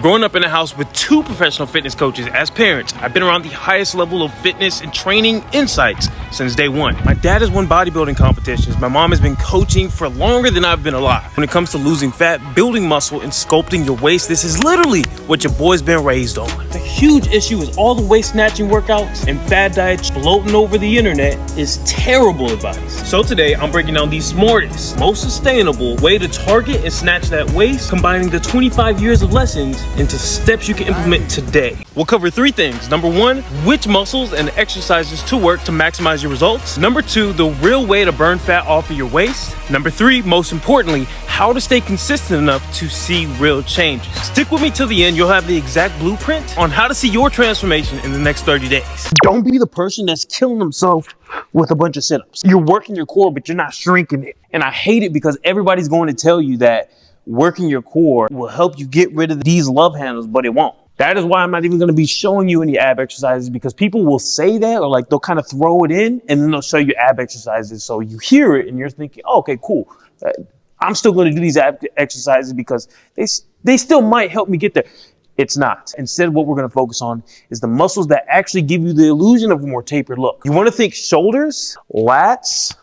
Growing up in a house with 2 professional fitness coaches as parents, I've been around the highest level of fitness and training insights since day one. My dad has won bodybuilding competitions. My mom has been coaching for longer than I've been alive. When it comes to losing fat, building muscle, and sculpting your waist, this is literally what your boy's been raised on. The huge issue is all the waist snatching workouts and fad diets floating over the internet is terrible advice. So today, I'm breaking down the smartest, most sustainable way to target and snatch that waist, combining the 25 years of lessons into steps you can implement today. We'll cover 3 things. Number 1, which muscles and exercises to work to maximize your results. Number 2, the real way to burn fat off of your waist. Number 3, most importantly, how to stay consistent enough to see real changes. Stick with me till the end. You'll have the exact blueprint on how to see your transformation in the next 30 days. Don't be the person that's killing themselves with a bunch of sit-ups. You're working your core, but you're not shrinking it. And I hate it because everybody's going to tell you that working your core will help you get rid of these love handles, but it won't. That is why I'm not even going to be showing you any ab exercises, because people will say that, or like they'll kind of throw it in and then they'll show you ab exercises. So you hear it and you're thinking, oh, okay, cool. I'm still going to do these ab exercises because they still might help me get there. It's not. Instead, what we're going to focus on is the muscles that actually give you the illusion of a more tapered look. You want to think shoulders, lats,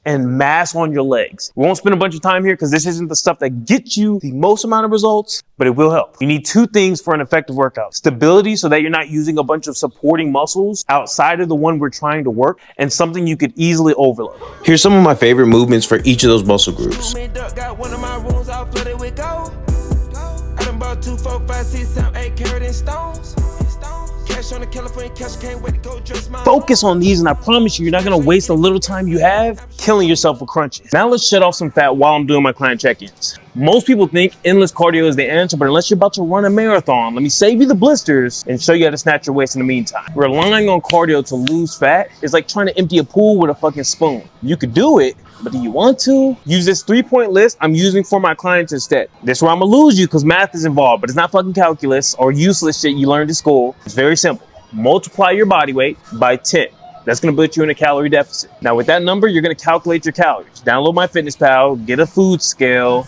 and mass on your legs. We won't spend a bunch of time here because this isn't the stuff that gets you the most amount of results, but it will help. You need 2 things for an effective workout. Stability, so that you're not using a bunch of supporting muscles outside of the one we're trying to work, and something you could easily overload. Here's some of my favorite movements for each of those muscle groups. Focus on these, and I promise you, you're not going to waste a little time you have killing yourself with crunches. Now let's shed off some fat while I'm doing my client check-ins. Most people think endless cardio is the answer, but unless you're about to run a marathon, let me save you the blisters and show you how to snatch your waist in the meantime. Relying on cardio to lose fat is like trying to empty a pool with a fucking spoon. You could do it, but do you want to? Use this 3-point list I'm using for my clients instead. This is where I'm gonna lose you because math is involved, but it's not fucking calculus or useless shit you learned in school. It's very simple. Multiply your body weight by 10. That's gonna put you in a calorie deficit. Now with that number, you're gonna calculate your calories. Download my fitness pal, get a food scale,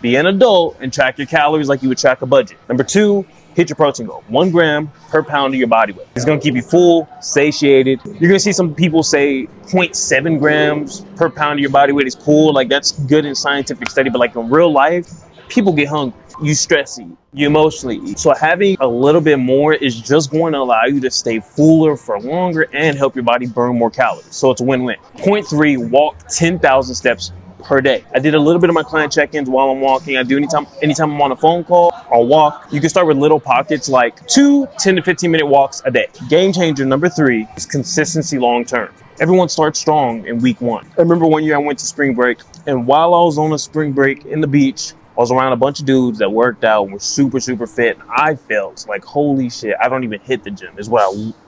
be an adult, and track your calories like you would track a budget. Number 2, hit your protein goal. 1 gram per pound of your body weight. It's gonna keep you full, satiated. You're gonna see some people say 0.7 grams per pound of your body weight is cool. Like that's good in scientific study, but like in real life, people get hungry. You stress eat, you emotionally eat. So having a little bit more is just going to allow you to stay fuller for longer and help your body burn more calories. So it's a win-win. Point 3, walk 10,000 steps per day. I did a little bit of my client check-ins while I'm walking. I do anytime I'm on a phone call, I'll walk. You can start with little pockets like 2 10 to 15 minute walks a day. Game changer number 3 is consistency long-term. Everyone starts strong in week 1. I remember one year I went to spring break, and while I was on a spring break in the beach, I was around a bunch of dudes that worked out, were super, super fit. I felt like, holy shit, I don't even hit the gym. Is what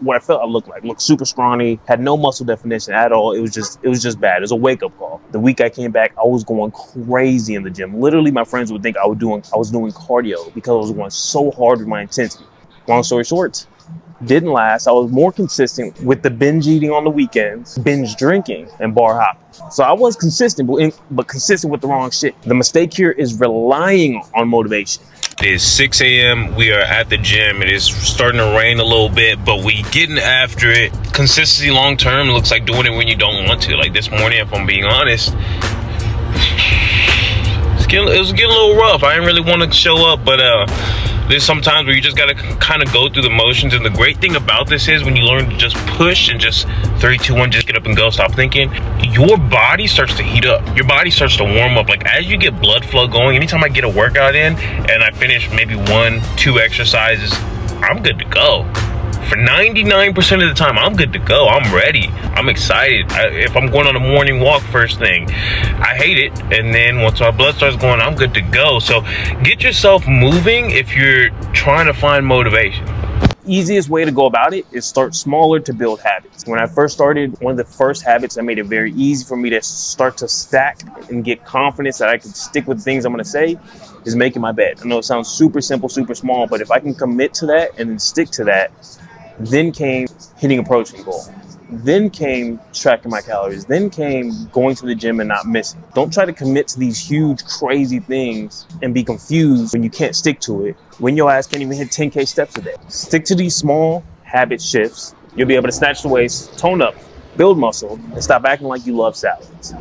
I felt I looked like. Looked super scrawny, had no muscle definition at all. It was just bad. It was a wake-up call. The week I came back, I was going crazy in the gym. Literally, my friends would think I was doing cardio because I was going so hard with my intensity. Long story short, didn't last. I was more consistent with the binge eating on the weekends, binge drinking, and bar hopping. So I was consistent, but consistent with the wrong shit. The mistake here is relying on motivation. It is 6 a.m. We are at the gym. It is starting to rain a little bit, but we getting after it. Consistency long term looks like doing it when you don't want to. Like this morning, if I'm being honest, it was getting a little rough. I didn't really want to show up, but there's sometimes where you just gotta kind of go through the motions. And the great thing about this is when you learn to just push and just 3, 2, 1, just get up and go, stop thinking, your body starts to heat up. Your body starts to warm up. Like as you get blood flow going, anytime I get a workout in and I finish maybe 1, 2 exercises, I'm good to go. For 99% of the time, I'm good to go. I'm ready. I'm excited. If I'm going on a morning walk first thing, I hate it. And then once my blood starts going, I'm good to go. So get yourself moving if you're trying to find motivation. Easiest way to go about it is start smaller to build habits. When I first started, one of the first habits that made it very easy for me to start to stack and get confidence that I could stick with the things I'm going to say is making my bed. I know it sounds super simple, super small, but if I can commit to that and then stick to that, then came hitting a protein goal. Then came tracking my calories. Then came going to the gym and not missing. Don't try to commit to these huge, crazy things and be confused when you can't stick to it, when your ass can't even hit 10K steps a day. Stick to these small habit shifts. You'll be able to snatch the waist, tone up, build muscle, and stop acting like you love salads.